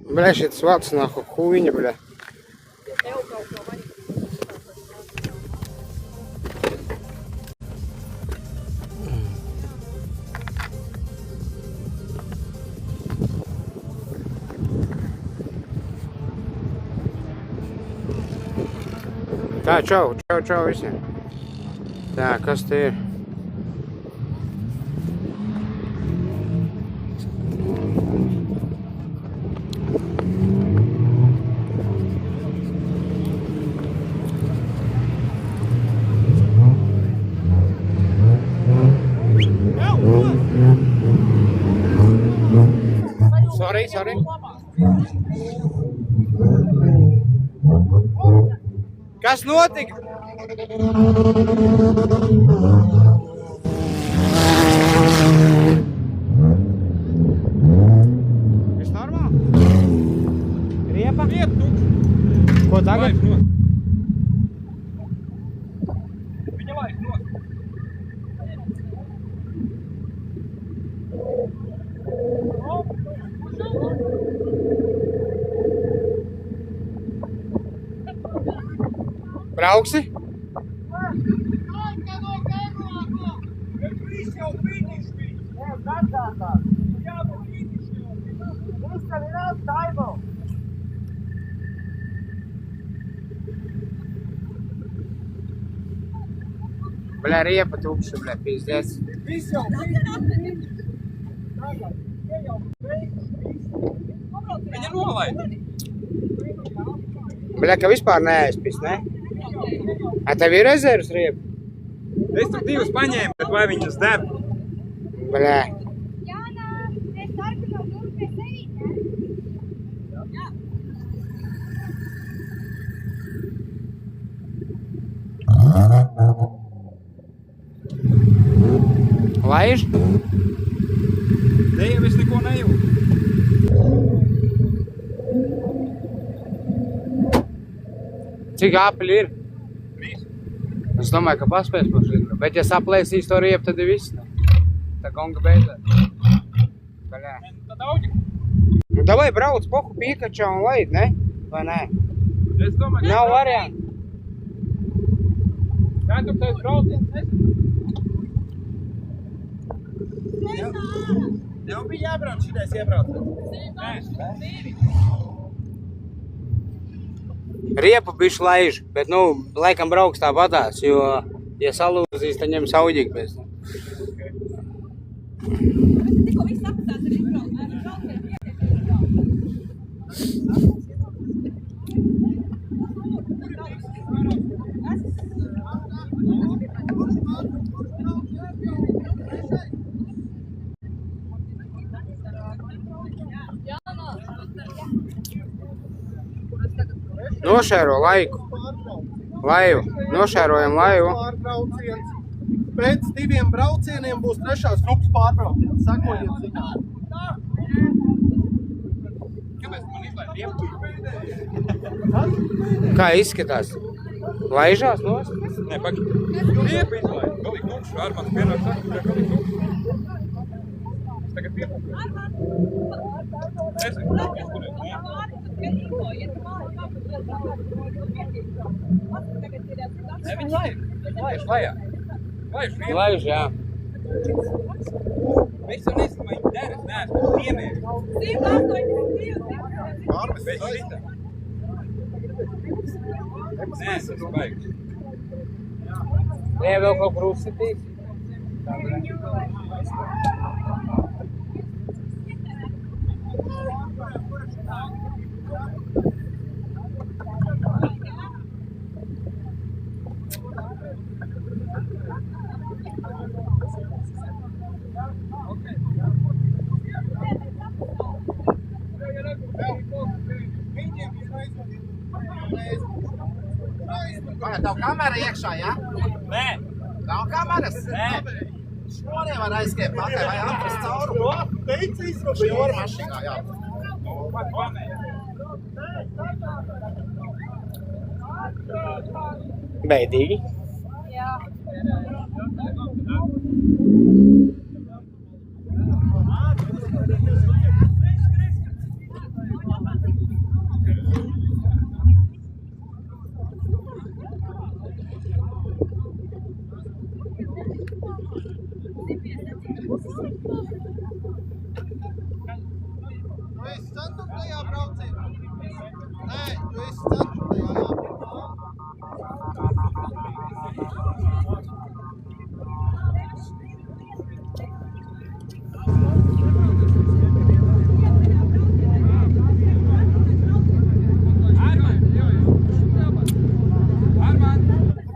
Бля, šis vats nāku huiņa, bля. Tā, čau visiem. Tā, kas te ir? Sorry. Kas notika? Viss normāli? Riepa? Ko tagad? Viņa laik no. Brauksi? Bля, riepa tukša, bля, pizdēs. Viņa nolaid. Bля, ka vispār neaizpist, ne? A tev ir rezervas riepa? Es tur divas paņēmu, bet vai viņas der? Bля. Jāna, es sarkano duru pie sevis, ne? Jā. Laiž? Te jau es neko nejūtu. Cik āpļi ir? Viss. Es domāju, ka paspēs pašīt. Bet ja saplēsīs to riepu, tad ir viss. Tā gonga beidzē. Baļā. Tad auģi. Nu, davai brauc pohu Pikaču un laid, ne? Vai ne? Es domāju, ka... Nav varianti. Kā tu tais brauciens? Tev bija jābrauc šitais iebrauciens. Nē. Riepu bišķi laiž, bet, nu, laikam brauks tāpatās, jo, ja salūzīs, tad ņem sauģīgi pēc tam. Tikko viss apstās ar izbraucienu. Nošēro laiku. Laivu. Nošērojam laivu. Pārbrauciens. Pēc 2 braucieniem būs 3. grupas pārbrauciens. Sakojiet ziņā. Kāpēc man izlaid riepu? Kā izskatās? Laižās nos? Nē, pagi. Riepu izlaid. Galīgi tukšu. Armāns pienāk saka, ka galīgi tukšu. Es tagad piepūku. Nezinu, kā izturēt, ne? Ne, viņi laiž. Laiž lajā. Laiž riepu. Laiž, jā. Es jau nezinu, vai viņi der, es neesmu piemēri. 182. Pārmes pēc šita. Nē, es vajag. Nē, vēl kaut kur uzsitīs. Tev kamera iekšā, jā? Nē. Nav kameras? Nē. Šodien var aizskriet pakaļ, vai atrast caurumu? Šķora mašīnā, jā. Beidīgi. Jā. esi 4. braucienā? Nē, tu esi 4. jā.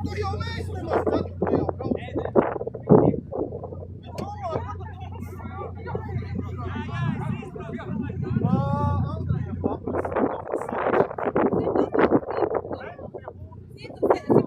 Tur jau mēs nemaz 4. braucienā. Andrejam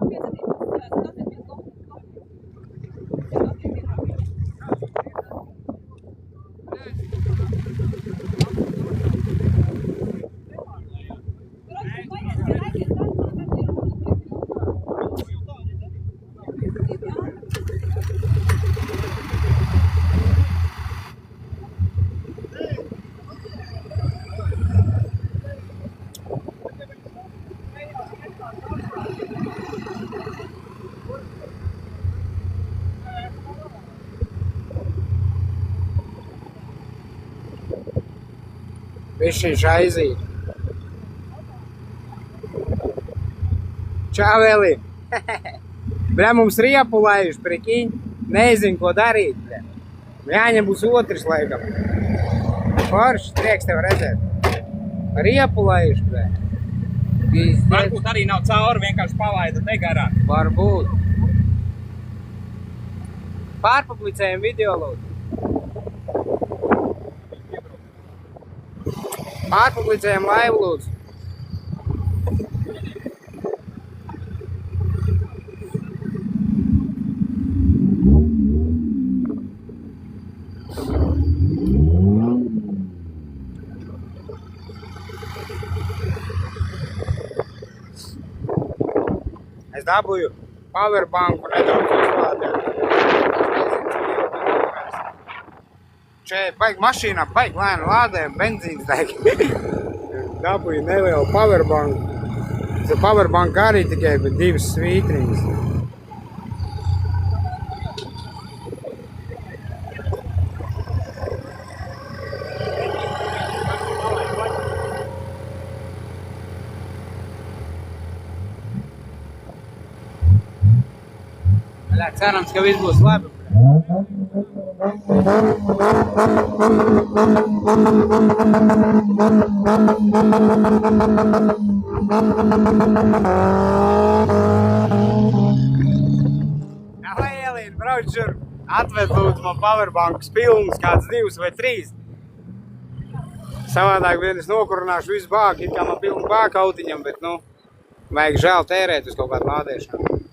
Bišķiņ šaizīt. Čau, Eli. Bļa, mums riepu laiž, prikiņ. Nezinu, ko darīt, bļa. Jāņem būs otrs laikam. Forši, prieks tev redzēt. Riepu laiž, bļa. Varbūt arī nav cauri, vienkārši palaida te garā. Varbūt. Pārpublicējam video, lūdzu. Pārpublicējam laivu, lūdzu. Es dabūju powerbanku nedaudz uzlādēt. Šeit baigi mašīnā, baigi lēni lādējam, benzīns deg. Dabūju nelielu powerbanku. Tas powerbank arī tikai, bet 2 svītriņas. Cerams, ka viss būs labi. Lai, Elīna, brauc šur. Atved lūdzu man powerbankus pilnus, kāds 2 vai 3. Savādāk vien es nokurināšu visu bāku, it kā man pilnu bāku autiņam, bet, nu, vajag žēl tērēt uz kaut kādu lādēšanu.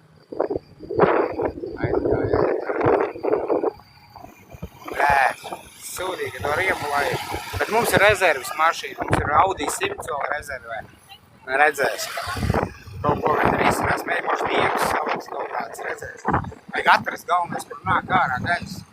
Sūdīgi to riepu laiž. Bet mums ir rezerves mašīna. Mums ir Audi 100 vēl rezervē. Redzēs. Kaut ko vien risinās. Mēģināšu diemas saliks kaut kāds redzēs. Vajag atrast galvenais, kur nāk ārā gaisa.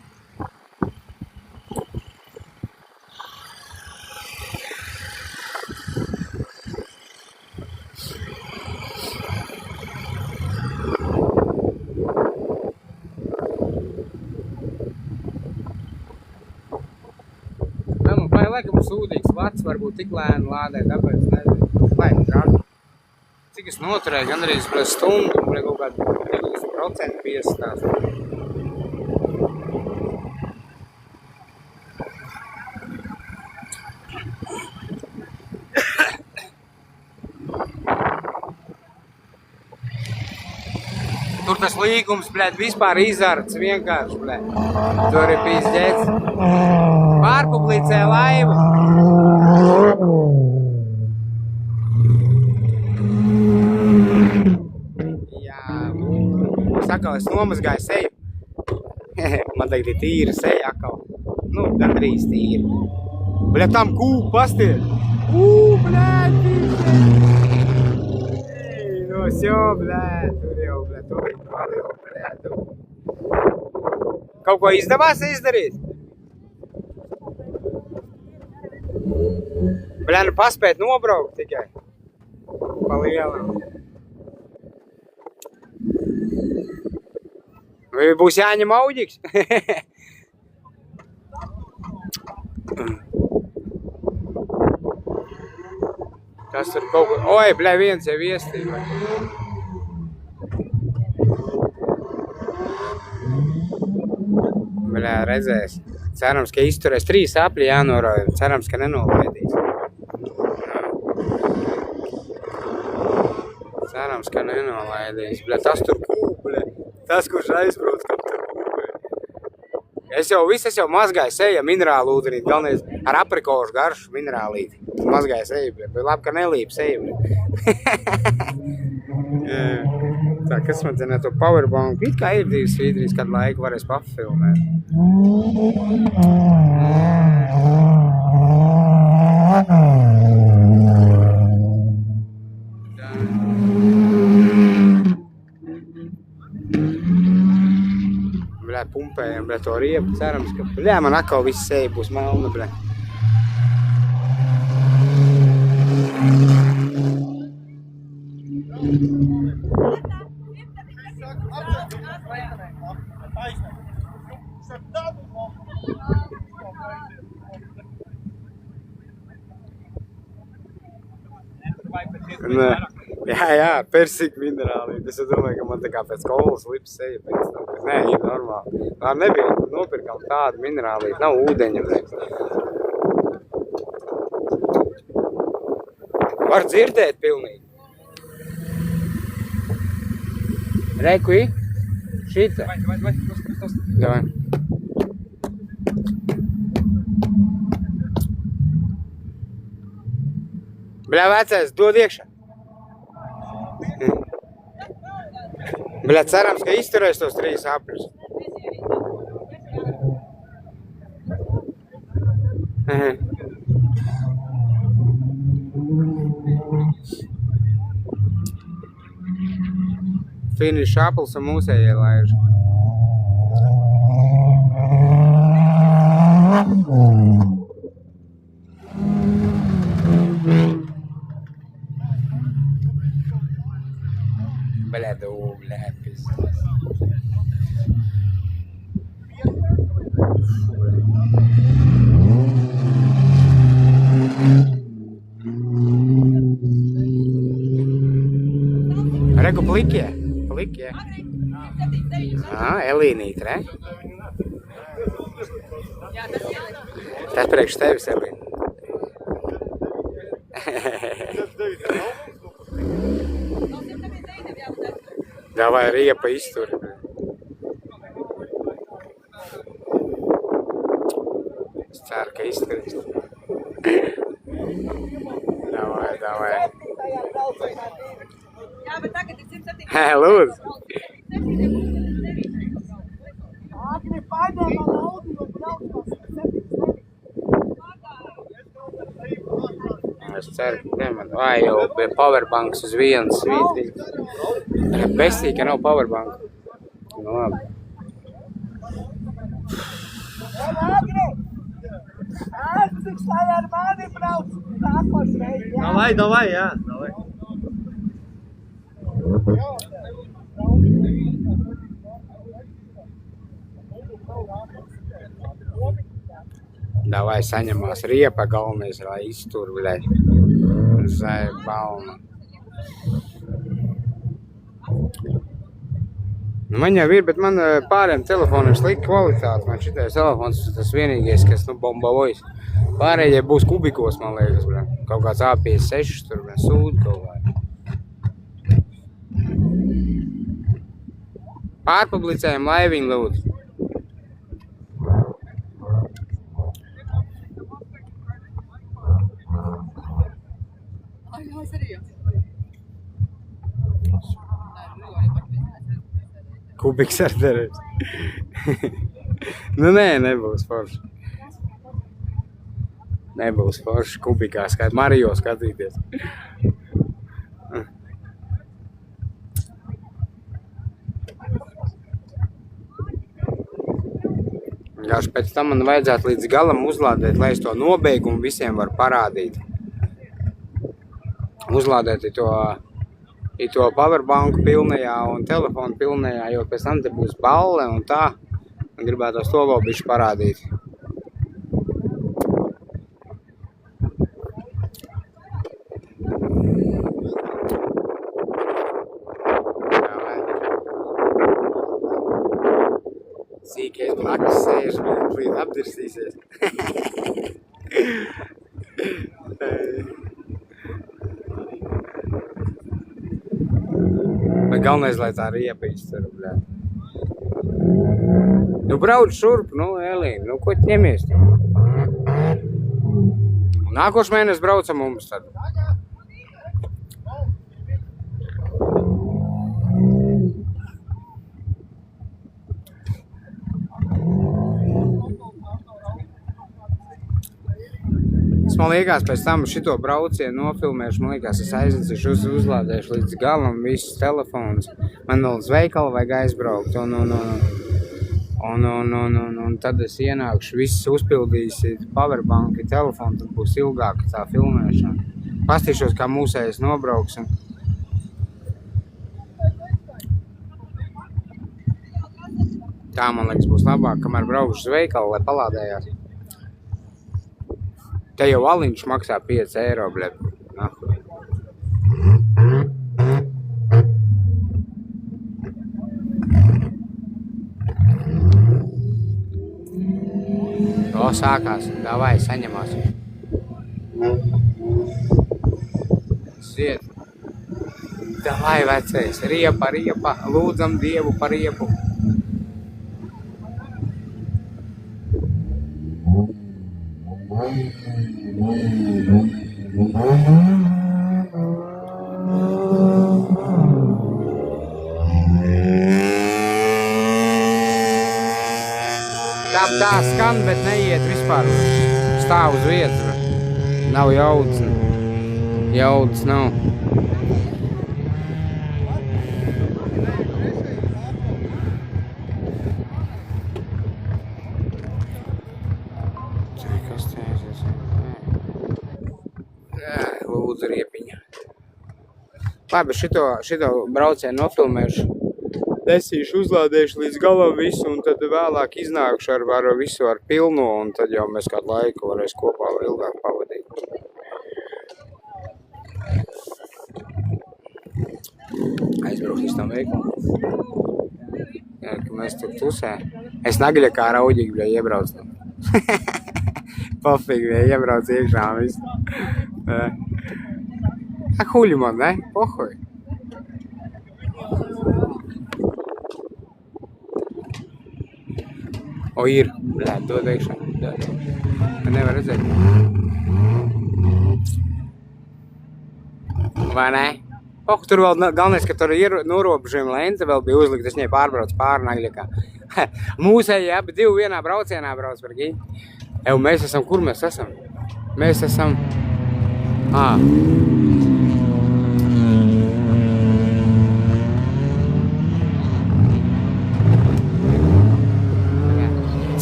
Laikam sūdīgs vats, varbūt tik lēni lādē, tāpēc nezinu. Laikam traki. Cik es noturēju, gandrīz stundu, un kaut kādu 20% piesastās. Tur tas līgums, bļēt, vispār izarts vienkārši, bļēt. Tur ir pīzdēts. Pārpublicē laivu. Jā. Sakal, es nomazgāju seju. Man tagad ir tīra seja akal. Nu, gandrīz tīra. Bļēt, tam kūku pastiet. Bļēt, pīzdēts. No, sjō, bļēt. Tur jau, bļēt, tur jau, bļēt. Kaut ko izdevās izdarīt? Bļā, nu paspēt nobraukt tikai. Pa lielam. Vai būs jāņem auģiks? Tas tur kaut kur... Oi, bļā, viens jau iestīja. Bļā, redzēs. Cerams, ka izturēs 3 apļi jānorāda. Cerams, ka nenolaidīs. Cerams, ka nenolaidīs. Bļā, tas tur kūbļa. Tas, kurš aizbrauc, kam tur kūbļa. Es jau mazgāju seja minerālu ūdenīt. Galvenais ar aprikošu garšu minerālīti. Mazgāju seja, bļā. Bet labi, ka nelīp seja, bļā. Tā, kas man zinā to powerbank? It kā ir 2 svītrīs, kad laiku varēs pafilmēt. Bļā, pumpējam, bļā, to riepu. Cerams, ka, bļā, man atkal viss seja būs melna, bļā. Jā, persika minerālīti. Es domāju, ka man tā kā pēc skolas lips seja pēc tam. Nē, ir normāli. Var nebija, nopirkam tādu minerālīti. Nav ūdeņa. Var dzirdēt pilnīgi. Rekui? Šita? Davai. Bļā, vecais, dod iekšā. Bļā, cerams, ka izturēs tos 3 apļus. Finish apels un mūsējie laiž. Bļā, pis. Reku plikie. Plikie. Elīnīt, re? Tas priekš tevis, Elīna. Davai riepa izturi. Es ceru, ka izturīs. Davai. Jā, bet tagad ir 107. Lūdzu. Agri paņēma naudu no braucās 7. Es ceru, ka neman. Jau powerbanks uz vienas svītrī. Bestī, ka nav powerbank. Nu labi. Agri! Ārciks, lai ar mani brauc nākos reiz, jā? Davai, jā. Davai. Davai saņemās riepa, galvenais, lai iztur, bļai. Zai balna. Nu, man jau ir, bet man pārējiem telefoniem slikta kvalitāte. Man šitais telefons tas vienīgais, kas bombavojas. Pārējie būs kubikos, man liekas, bļai. Kaut kāds A56 tur, bļai, sūd kaut vai. Pārpublicējam laiviņu, lūdzu. Kubiks ar derēs. Nu nē, nebūs forši. Nebūs forši kubikā Mario skatīties. Vienkārši pēc tam man vajadzētu līdz galam uzlādēt, lai es to nobeigumu visiem var parādīt. Uzlādēt to powerbanku pilnajā un telefonu pilnajā, jo pēc tam te būs balle un tā. Man gribētos to vēl bišķi parādīt. aplīt apdirstīsies. Bet galvenais, lai tā riepa izceru, bļā. Nu, brauc šurp, nu, Elīna, nu, ko tu ņemies? Nākošu mēnesi braucam mums tad. Man liekas, pēc tam šito braucienu nofilmēšu, man liekas, es aiznesīšu, uzlādēšu līdz galam visus telefonus. Man vēl uz veikalu vajag aizbraukt, un tad es ienākšu, viss uzpildīsi powerbanki, telefonu, tad būs ilgāka tā filmēšana. Pastīšos, kā mūsējais nobrauksim. Tā, man liekas, būs labāk, kamēr braukšu uz veikalu, lai palādējās. Te jau aliņš maksā 5 eiro, bļeb. O, sākās. Davai, saņemās. Ziet. Davai, vecais. Riepa. Lūdzam Dievu par riepu. Tā skan, bet neiet vispār. Stāv uz vietas. Nav jaudas. Jaudas nav. Lūdzu riepiņa. Labi, šito braucienu nofilmēšu. Desīšu, uzlādēšu līdz galam visu, un tad vēlāk iznākšu ar visu ar pilno, un tad jau mēs kādu laiku varēs kopā vēl ilgāk pavadīt. Aizbraukšu uz tam veikalu. Jā, ka mēs tur tusē. Es nagaļa kā rauģīgi, bļa, iebrauc tam. Pofīgi, bļa, iebrauc iekšā un visu. Huļi man, ne? Pohoj. O, ir. Blē, dod iekšā. Nevar redzēt. Vai ne? Tur vēl galvenais, ka tur ir norobežojuma lente vēl bija uzlikt, es viņai pārbrauc pāri Nagļakā. Mūsēji, abi divi vienā braucienā brauc par gīņu. Mēs esam, kur mēs esam? Mēs esam...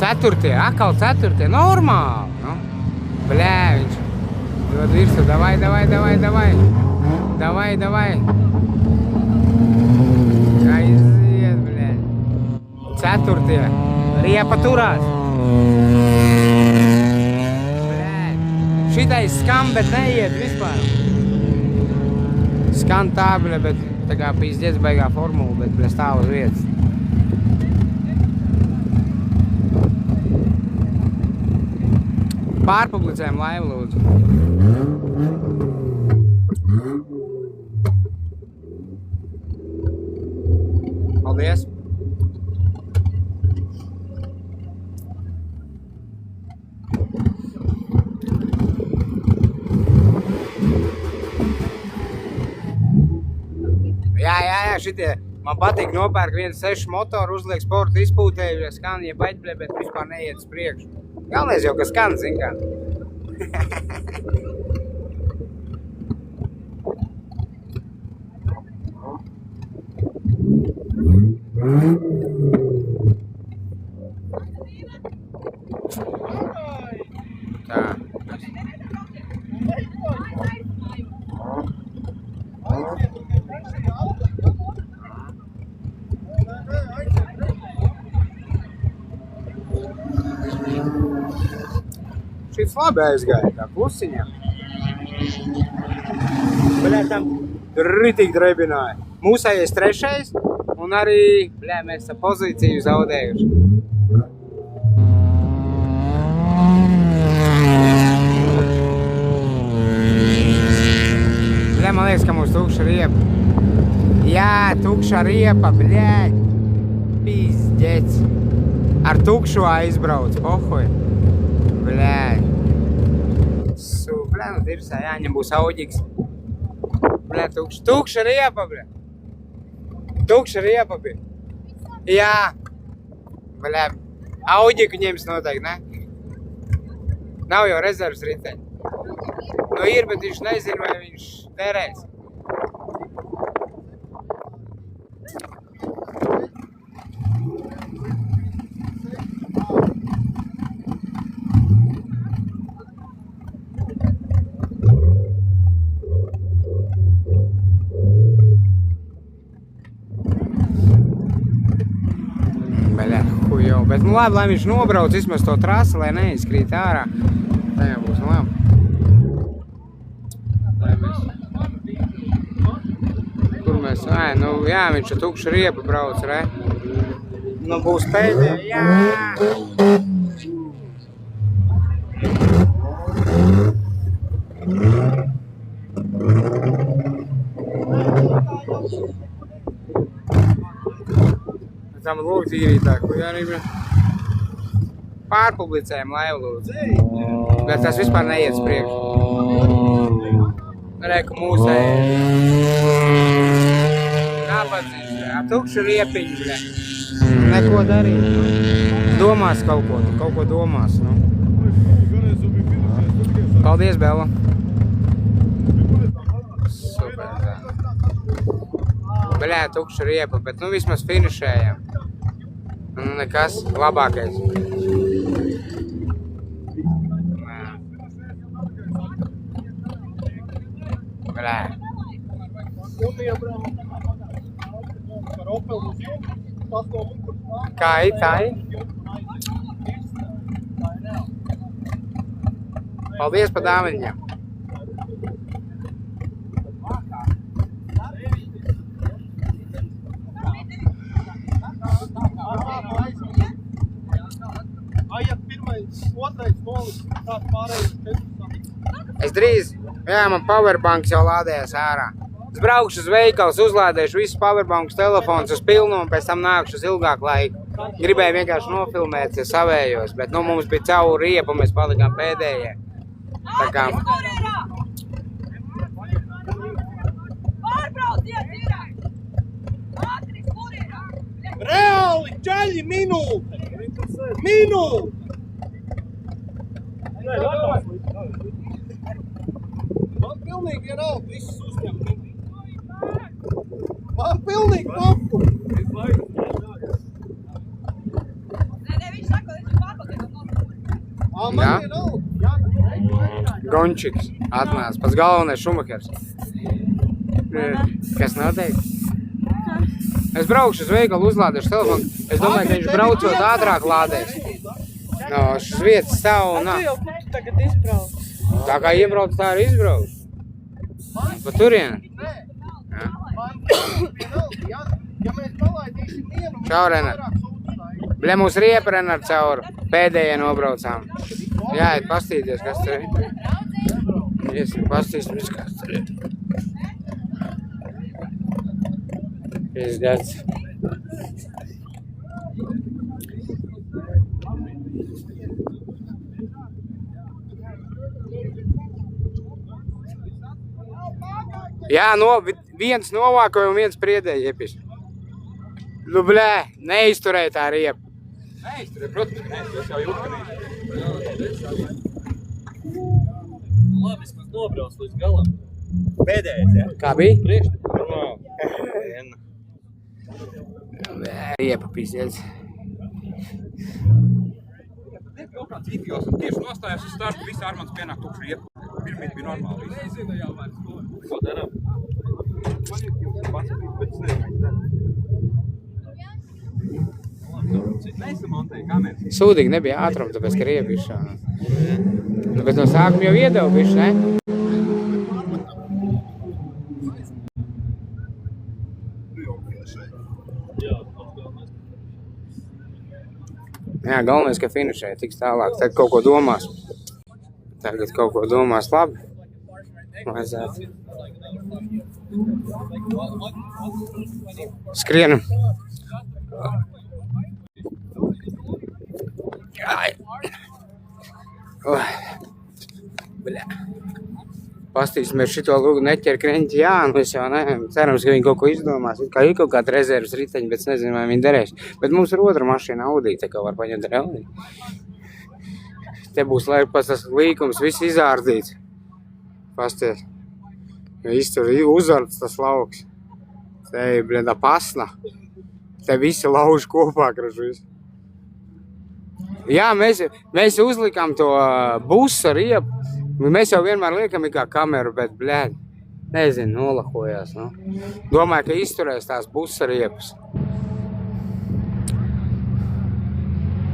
Ceturtie, atkal ceturtie, normāli, nu. Bļē, viņš dod virsu, davai. Aiziet, bļē. Ceturtie, riepa turās. Bļē, šitais skan, bet neiet vispār. Skan tā, bļē, bet tā kā pīzdiec baigā formula, bet bļē stāv uz vietas. Pārpublicējam laivu, lūdzu. Paldies. Jā, šitie. Man patīk nopērk 1.6 motoru, uzliek sporta izpūtēju, skan, ja baļķbļē, bet vispār neiet uz priekšu. Galvenais jau, ka skan, zin kā. Tā. Šis labi aizgāja, tā klusiņā. Bļē, tam ritīgi drebināja. Mūsējais 3. un arī, bļē, mēs pozīciju zaudējuši. man liekas, ka mums tukša riepa. Jā, tukša riepa, bļēģ. Pizdec. Ar tukšo aizbrauc, pohoj. Bļēģ. Bļē, nu dirsā, jāņem būs auģiks. Bļē, tukša riepa, bļē. Tukša riepa, bļē. Jā. Bļē, auģiku ņems noteikti, ne? Nav jau rezervas riteņi. Nu ir, bet viņš nezina, vai viņš terēs. Bet nu labi, lai viņš nobrauc vismaz to trasi, lai neizkrīt ārā. Tā jau būs labi. Kur mēs, nu jā, viņš ar tukšu riepu brauc, re? Nu būs pēdējā, jā! Tam lūdzu īrītāk, ko jānība pārpublicējam laivu lūdzu. Bet tas vispār neiet priekš. Reku mūsēji. Nabadziņš, ar tukšu riepiņu, bļē. Neko darīt. Domās kaut ko domās, nu. Paldies, Bella. Super, tā. Bļē, tukša riepa, bet nu vismaz finišējam. Nu nekas, labākais. Bļē. Kā ir? Paldies par dāviņiem. Es drīz, jā, man powerbanks jau lādējas ārā. Es braukšu uz veikals, uzlādēšu visus powerbanks telefons uz pilnu un pēc tam nākšu uz ilgāku laiku. Gribēju vienkārši nofilmēt savējos, bet nu mums bija caur riepu, mēs palikām pēdējie. Tā kā... Reāli, ķaļi, minūte! Minūte! Man pilnīgi vienalga, visus uzņem. Man pilnīgi papu. Viņš saka, viņš pārbaudīt. Jā? Gončiks atnāc, pats galvenais Šumahers. Kas notiek? Es braukšu uz veikalu, uzlādēšu telefonu. Es domāju, ka viņš braucot ātrāk lādēs. No, šis vietas stāv un nā. Tagad izbrauc. Tā kā iebrauc, tā arī izbrauc. Pa turieni? Čau, Renar. Bļē, mūs riepa, Renar, caur. Pēdējie nobraucām. Jāiet pastīties, kas tur ir. Iesim, pastīsimies, kas tur ir. Pizdēts. Jā, viens novākoja un viens priedēja iepis. Nu, blē, neizturēja tā riepa. Neizturēja, protams, ka neizturēja, es jau jūtu, Labi, es nobrauc līdz galam. pēdējais, jā? Kā bija? Priekš. Riepa pizdēts. Kaut kāds videos un tieši nostājās uz startu, visi Armands pienāk tukšu riepu. Pirmīt bija normāli. Ko darām? Nesamontēja kameras. Sūdīgi nebija ātruma, tāpēc, ka riepa ir šāda. Nu, bet no sākuma jau iedeva bišķi, ne? Jā, galvenais, ka finišē, tiks tālāk. Tagad kaut ko domās. Tagad kaut ko domās labi. Vajadzētu. Skrienam. Ai. Bļā. Pastīsimies šito lūgu neķer kreņķi Jānis, jau ne? Cerams, ka viņi kaut ko izdomās. Kā ir kaut kāda rezervas riteņi, bet es nezinu, vai viņi derēs. Bet mums ir otra mašīna Audi, tā kā var paņemt ar Audi. Te būs laikpas tas līkums, viss izārdīts. Pasties. Viss tur uzarts tas lauks. Te ir, bļēdā, pasna. Te visi lauž kopā, krašu visu. Jā, mēs uzlikām to busa riepu. Mēs jau vienmēr liekam kā kameru, bet, bļēd, nezinu, nolahojās, nu. Domāju, ka izturēs tās busa riepas.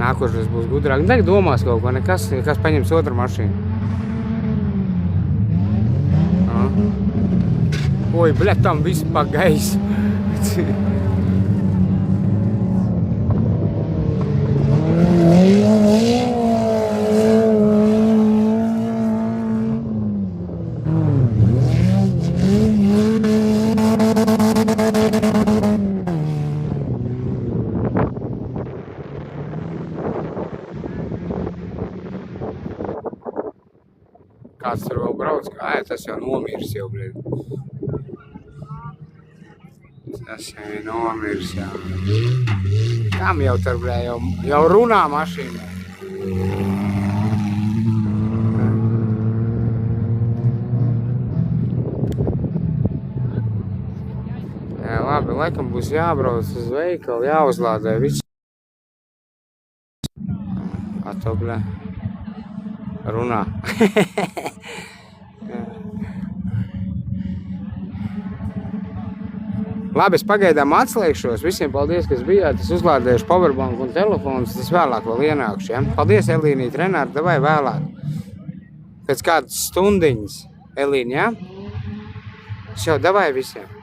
Nākošais būs gudrāk. Nē, domās kaut ko, nekas paņems otru mašīnu. Oi, bļēd, tam visu pa gaisu. Kāds tur vēl brauc, kā tas jau nomirs jau, bļēd. Tas jau ir nomirs, jā. Tam jau tur, bļēd, jau runā mašīnā. Jā, labi, laikam būs jābrauc uz veikalu, jāuzlādē viss. To, bļēd. Runā. Labi, es pagaidām atslēgšos. Visiem paldies, kas bijāt. Es uzlādējuši powerbanku un telefonus. Tas vēlāk vēl ienākšu, ja? Paldies, Elīnīt, Renāta, davai vēlāk. Pēc kādas stundiņas, Elīni, ja? Šau, davai visiem.